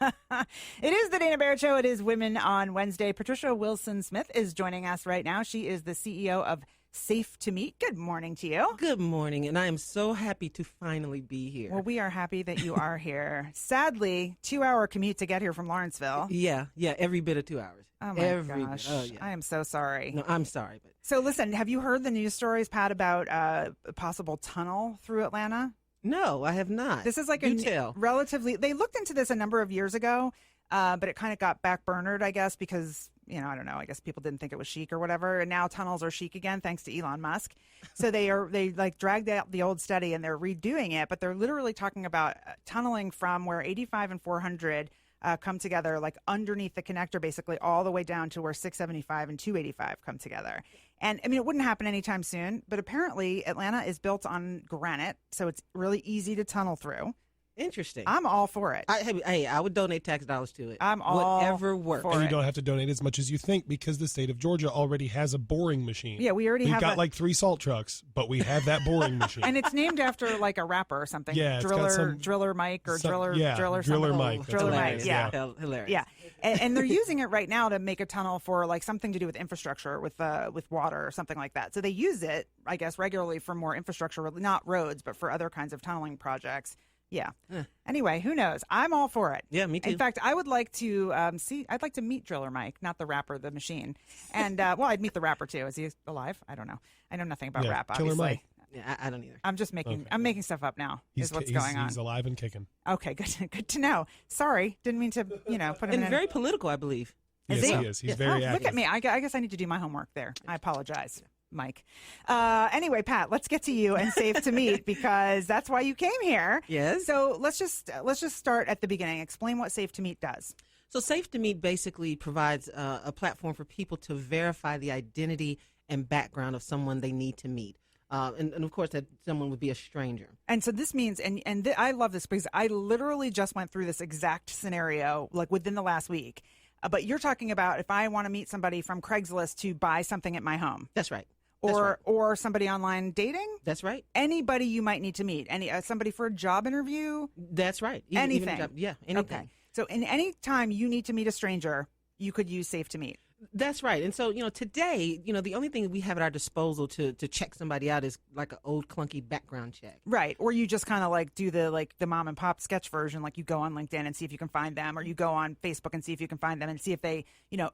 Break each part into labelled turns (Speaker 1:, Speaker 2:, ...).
Speaker 1: It is the Dana Barrett Show. It is Women on Wednesday. Patricia Wilson-Smith is joining us right now. She is the CEO of Safe2Meet. Good morning to you.
Speaker 2: Good morning, and I am so happy to finally be here.
Speaker 1: Well, we are happy that you are here. Sadly, 2-hour commute to get here from Lawrenceville.
Speaker 2: Yeah, every bit of 2 hours.
Speaker 1: Oh, my gosh.
Speaker 2: Oh, yeah.
Speaker 1: I am so sorry.
Speaker 2: No, I'm sorry. But
Speaker 1: So, listen, have you heard the news stories, Pat, about a possible tunnel through Atlanta?
Speaker 2: no, I have not.
Speaker 1: This is like
Speaker 2: Do tell.
Speaker 1: relatively, they looked into this a number of years ago, but it kind of got backburnered, I guess, because, I don't know, I guess people didn't think it was chic or whatever. And now tunnels are chic again, thanks to Elon Musk. So they dragged out the old study and they're redoing it, but they're literally talking about tunneling from where 85 and 400 come together, like underneath the connector, basically all the way down to where 675 and 285 come together. And I mean, it wouldn't happen anytime soon, but apparently Atlanta is built on granite, so it's really easy to tunnel through.
Speaker 2: Interesting.
Speaker 1: I'm all for it.
Speaker 2: I would donate tax dollars to it.
Speaker 1: I'm all
Speaker 2: Whatever works.
Speaker 1: for
Speaker 3: And
Speaker 1: it.
Speaker 3: you don't have to donate as much as you think because the state of Georgia already has a boring machine.
Speaker 1: Yeah, we already
Speaker 3: We've
Speaker 1: have
Speaker 3: got
Speaker 1: that.
Speaker 3: like 3 salt trucks, but we have that boring machine.
Speaker 1: And it's named after like a rapper or something.
Speaker 3: Yeah, it's got
Speaker 1: Driller Mike or
Speaker 3: some-
Speaker 1: Driller
Speaker 3: yeah,
Speaker 1: Driller
Speaker 3: Driller
Speaker 1: something.
Speaker 3: Mike. That's
Speaker 1: Driller Mike.
Speaker 3: hilarious,
Speaker 1: Yeah.
Speaker 2: Hilarious.
Speaker 1: Yeah, and they're using it right now to make a tunnel for like something to do with infrastructure, with water or something like that. So they use it, I guess, regularly for more infrastructure, not roads, but for other kinds of tunneling projects. Yeah. Anyway, who knows? I'm all for it.
Speaker 2: Yeah, me too.
Speaker 1: In fact, I would like to I'd like to meet Driller Mike, not the rapper, the machine. And well, I'd meet the rapper too. Is he alive? I don't know. I know nothing about
Speaker 3: Yeah,
Speaker 1: rap.
Speaker 3: Killer
Speaker 1: Obviously.
Speaker 3: Mike.
Speaker 2: Yeah, I don't either.
Speaker 1: I'm just making.
Speaker 3: Okay.
Speaker 1: I'm making stuff up now. Is what's
Speaker 3: he's,
Speaker 1: going on.
Speaker 3: He's alive and kicking.
Speaker 1: Okay, good to know. Sorry, didn't mean to. Put him
Speaker 2: And
Speaker 1: in.
Speaker 2: very political, I believe.
Speaker 1: Is
Speaker 3: Yes,
Speaker 1: he?
Speaker 3: he is. He's
Speaker 2: Yeah.
Speaker 3: very active.
Speaker 1: Look at me. I guess I need to do my homework there. I apologize, Mike. Anyway, Pat, let's get to you and Safe2Meet because that's why you came here.
Speaker 2: Yes.
Speaker 1: So let's just start at the beginning. Explain what Safe2Meet does.
Speaker 2: So Safe2Meet basically provides a platform for people to verify the identity and background of someone they need to meet. And of course, that someone would be a stranger.
Speaker 1: And so this means, I love this because I literally just went through this exact scenario like within the last week. But you're talking about if I want to meet somebody from Craigslist to buy something at my home,
Speaker 2: That's right. That's right.
Speaker 1: or somebody online dating,
Speaker 2: That's right.
Speaker 1: anybody you might need to meet, somebody for a job interview,
Speaker 2: That's right.
Speaker 1: anything.
Speaker 2: a job- yeah, anything.
Speaker 1: Okay. So in any time you need to meet a stranger, you could use Safe2Meet.
Speaker 2: That's right. And so, today, the only thing we have at our disposal to check somebody out is like an old clunky background check.
Speaker 1: Right. Or you just kind of like do the mom and pop sketch version, like you go on LinkedIn and see if you can find them, or you go on Facebook and see if you can find them and see if they,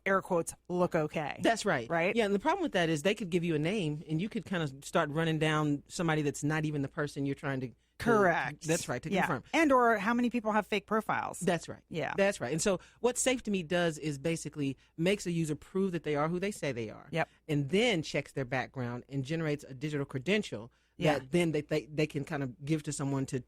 Speaker 1: air quotes, look okay.
Speaker 2: That's right.
Speaker 1: Right?
Speaker 2: Yeah, and the problem with that is they could give you a name and you could kind of start running down somebody that's not even the person you're trying to
Speaker 1: Correct.
Speaker 2: That's right, to
Speaker 1: Yeah.
Speaker 2: confirm.
Speaker 1: And or how many people have fake profiles.
Speaker 2: That's right.
Speaker 1: Yeah.
Speaker 2: That's right. And so what Safe2Meet does is basically makes a user prove that they are who they say they are.
Speaker 1: Yep.
Speaker 2: And then checks their background and generates a digital credential
Speaker 1: Yeah.
Speaker 2: that then they can kind of give to someone to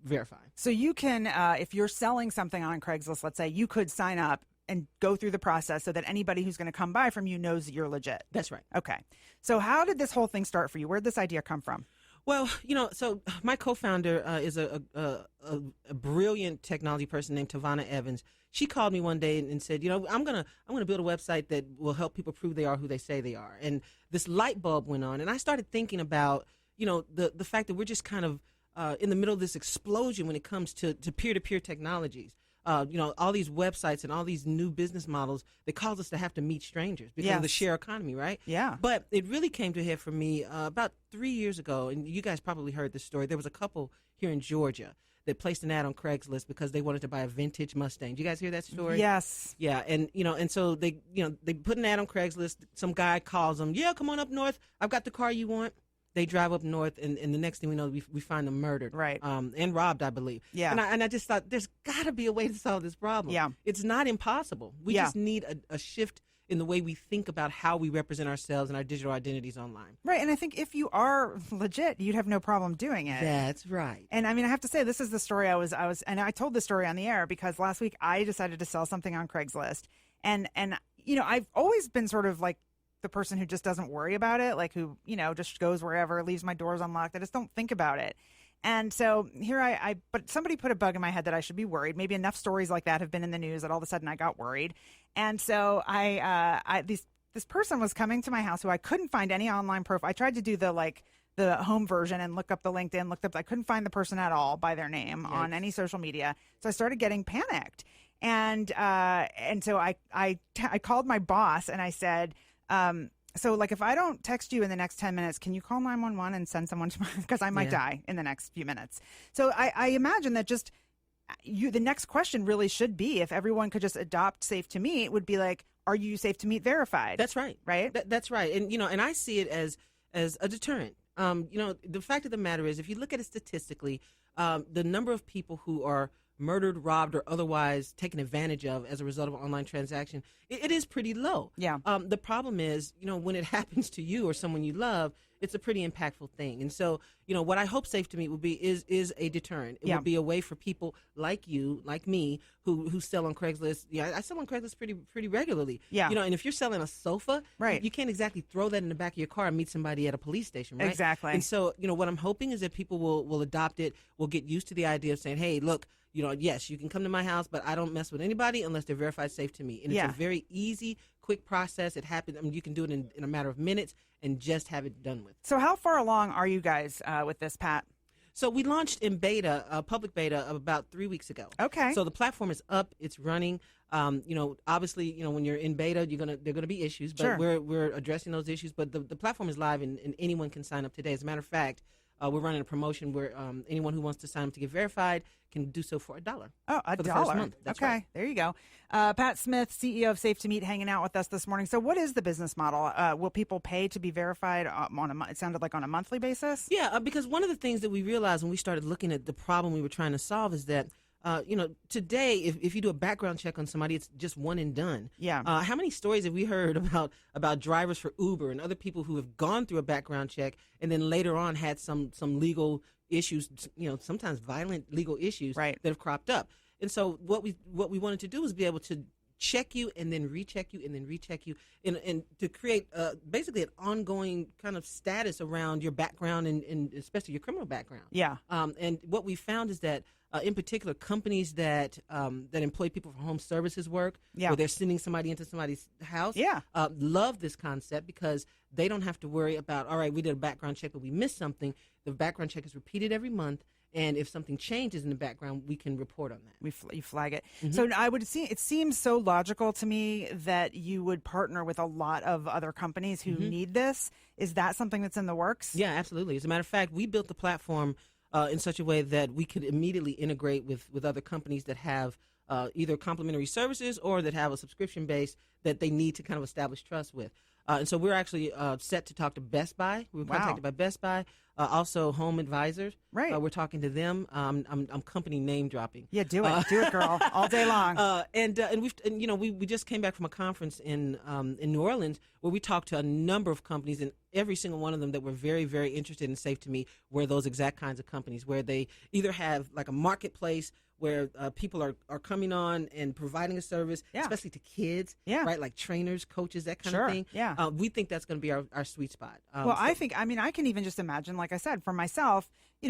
Speaker 2: verify.
Speaker 1: So you can, if you're selling something on Craigslist, let's say, you could sign up and go through the process so that anybody who's going to come buy from you knows that you're legit.
Speaker 2: That's right.
Speaker 1: Okay. So how did this whole thing start for you? Where did this idea come from?
Speaker 2: Well, so my co-founder is a brilliant technology person named Tavana Evans. She called me one day and said, I'm gonna build a website that will help people prove they are who they say they are. And this light bulb went on, and I started thinking about, the fact that we're just kind of in the middle of this explosion when it comes to peer-to-peer technologies. All these websites and all these new business models that cause us to have to meet strangers because of the
Speaker 1: Yes.
Speaker 2: share economy, right?
Speaker 1: Yeah.
Speaker 2: But it really came to a head for me about 3 years ago, and you guys probably heard this story. There was a couple here in Georgia that placed an ad on Craigslist because they wanted to buy a vintage Mustang. Did you guys hear that story?
Speaker 1: Yes.
Speaker 2: Yeah, and so they put an ad on Craigslist. Some guy calls them, yeah, come on up north. I've got the car you want. They drive up north, and the next thing we know, we find them murdered,
Speaker 1: Right.
Speaker 2: and robbed, I believe.
Speaker 1: Yeah.
Speaker 2: And I just thought there's got to be a way to solve this problem.
Speaker 1: Yeah.
Speaker 2: It's not impossible. We
Speaker 1: Yeah.
Speaker 2: just need a shift in the way we think about how we represent ourselves and our digital identities online.
Speaker 1: Right. And I think if you are legit, you'd have no problem doing it.
Speaker 2: That's right.
Speaker 1: And I mean, I have to say, this is the story I was, and I told the story on the air because last week I decided to sell something on Craigslist. And I've always been sort of like the person who just doesn't worry about it, like who, just goes wherever, leaves my doors unlocked. I just don't think about it. And so here but somebody put a bug in my head that I should be worried. Maybe enough stories like that have been in the news that all of a sudden I got worried. And so this person was coming to my house who I couldn't find any online profile. I tried to do the home version and look up the LinkedIn, I couldn't find the person at all by their name on any social media. So I started getting panicked. And so I called my boss and I said, so like if I don't text you in the next 10 minutes, can you call 911 and send someone to my, because I might die in the next few minutes. So I imagine that just the next question really should be, if everyone could just adopt Safe2Meet, would be like, are you Safe2Meet verified?
Speaker 2: That's right.
Speaker 1: Right?
Speaker 2: That's right. And, and I see it as a deterrent. The fact of the matter is, if you look at it statistically, the number of people who are murdered, robbed, or otherwise taken advantage of as a result of an online transaction, it is pretty low.
Speaker 1: Yeah.
Speaker 2: The problem is, when it happens to you or someone you love, it's a pretty impactful thing. And so, what I hope Safe2Meet will be is a deterrent. It will be a way for people like you, like me, who sell on Craigslist. Yeah, I sell on Craigslist pretty regularly.
Speaker 1: Yeah.
Speaker 2: And if you're selling a sofa,
Speaker 1: right,
Speaker 2: you can't exactly throw that in the back of your car and meet somebody at a police station, right?
Speaker 1: Exactly.
Speaker 2: And so, what I'm hoping is that people will adopt it, will get used to the idea of saying, hey, look, yes, you can come to my house, but I don't mess with anybody unless they're verified Safe2Meet. And it's a very easy, quick process. It happens. I mean, you can do it in a matter of minutes and just have it done with.
Speaker 1: So how far along are you guys with this, Pat?
Speaker 2: So we launched in beta, public beta, about 3 weeks ago.
Speaker 1: Okay.
Speaker 2: So the platform is up, it's running. Obviously, when you're in beta, there are gonna be issues, but we're addressing those issues. But the platform is live, and anyone can sign up today. As a matter of fact, we're running a promotion where anyone who wants to sign up to get verified can do so for $1.
Speaker 1: Oh, $1
Speaker 2: for the first month. That's
Speaker 1: okay,
Speaker 2: right.
Speaker 1: There you go. Pat Smith, CEO of Safe2Meet, hanging out with us this morning. So, what is the business model? Will people pay to be verified it sounded like on a monthly basis?
Speaker 2: Yeah, because one of the things that we realized when we started looking at the problem we were trying to solve is that today, if you do a background check on somebody, it's just one and done.
Speaker 1: Yeah.
Speaker 2: How many stories have we heard about drivers for Uber and other people who have gone through a background check and then later on had some legal issues, sometimes violent legal issues that have cropped up. And so what we wanted to do was be able to check you and then recheck you and then recheck you and to create basically an ongoing kind of status around your background and especially your criminal background.
Speaker 1: Yeah.
Speaker 2: And what we found is that in particular, companies that employ people for home services work, where they're sending somebody into somebody's house, love this concept because they don't have to worry about, all right, we did a background check, but we missed something. The background check is repeated every month, and if something changes in the background, we can report on that.
Speaker 1: You flag it.
Speaker 2: Mm-hmm.
Speaker 1: So it seems so logical to me that you would partner with a lot of other companies who need this. Is that something that's in the works?
Speaker 2: Yeah, absolutely. As a matter of fact, we built the platform in such a way that we could immediately integrate with other companies that have either complementary services or that have a subscription base that they need to kind of establish trust with. And so we're actually set to talk to Best Buy. We were contacted by Best Buy, also Home Advisors.
Speaker 1: Right.
Speaker 2: We're talking to them. I'm company name dropping.
Speaker 1: Yeah, do it, girl, all day long.
Speaker 2: We just came back from a conference in New Orleans where we talked to a number of companies, and every single one of them that were very, very interested in Safe2Meet were those exact kinds of companies where they either have like a marketplace where people are coming on and providing a service, especially to kids, right? Like trainers, coaches, that kind of thing.
Speaker 1: Yeah.
Speaker 2: We think that's going to be our sweet spot.
Speaker 1: I can even just imagine, like I said, for myself, in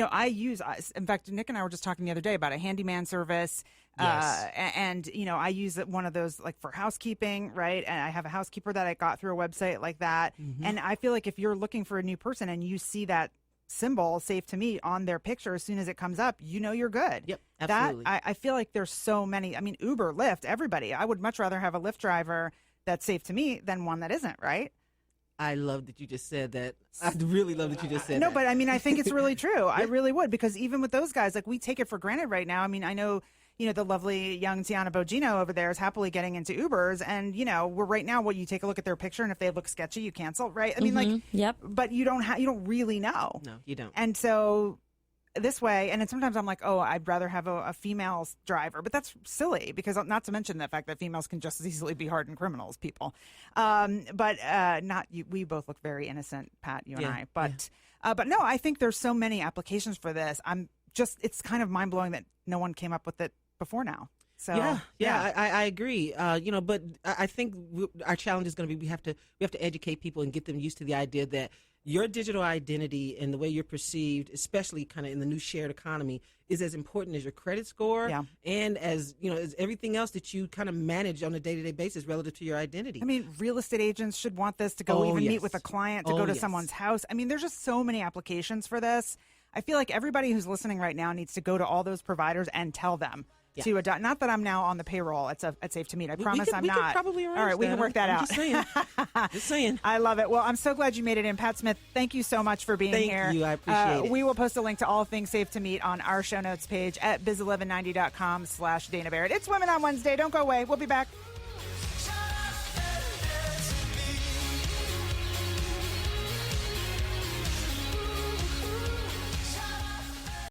Speaker 1: fact, Nick and I were just talking the other day about a handyman service.
Speaker 3: Yes.
Speaker 1: And I use one of those like for housekeeping, right? And I have a housekeeper that I got through a website like that. Mm-hmm. And I feel like if you're looking for a new person and you see that symbol Safe2Meet on their picture as soon as it comes up, you're good.
Speaker 2: Yep, absolutely.
Speaker 1: I feel like there's so many. I mean, Uber, Lyft, everybody. I would much rather have a Lyft driver that's Safe2Meet than one that isn't, right?
Speaker 2: I love that you just said that. I really love that you just said that.
Speaker 1: No, but I mean, I think it's really true. I really would, because even with those guys, like we take it for granted right now. I mean, I know, the lovely young Tiana Bogino over there is happily getting into Ubers, and we're right now. You take a look at their picture, and if they look sketchy, you cancel, right? I mean, but you don't really know.
Speaker 2: No, you don't.
Speaker 1: And so this way, and then sometimes I'm like, oh, I'd rather have a female driver, but that's silly because not to mention the fact that females can just as easily be hardened criminals, people. But not you. We both look very innocent, Pat, you and I. But no, I think there's so many applications for this. It's kind of mind blowing that no one came up with it before now. So
Speaker 2: I agree. But I think our challenge is going to be we have to educate people and get them used to the idea that your digital identity and the way you're perceived, especially kind of in the new shared economy, is as important as your credit score and as everything else that you kind of manage on a day-to-day basis relative to your identity.
Speaker 1: I mean, real estate agents should want this to go meet with a client, to go to someone's house. I mean, there's just so many applications for this. I feel like everybody who's listening right now needs to go to all those providers and tell them, to adopt. Not that I'm now on the payroll at Safe2Meet. I promise I'm
Speaker 2: we
Speaker 1: not.
Speaker 2: Could probably arrange
Speaker 1: All right, we can
Speaker 2: that.
Speaker 1: work that
Speaker 2: I'm
Speaker 1: out.
Speaker 2: Just saying. Just saying.
Speaker 1: I love it. Well, I'm so glad you made it in. Pat Smith, thank you so much for being here.
Speaker 2: Thank you. I appreciate it.
Speaker 1: We will post a link to all things Safe2Meet on our show notes page at biz1190.com/Dana Barrett. It's Women on Wednesday. Don't go away. We'll be back.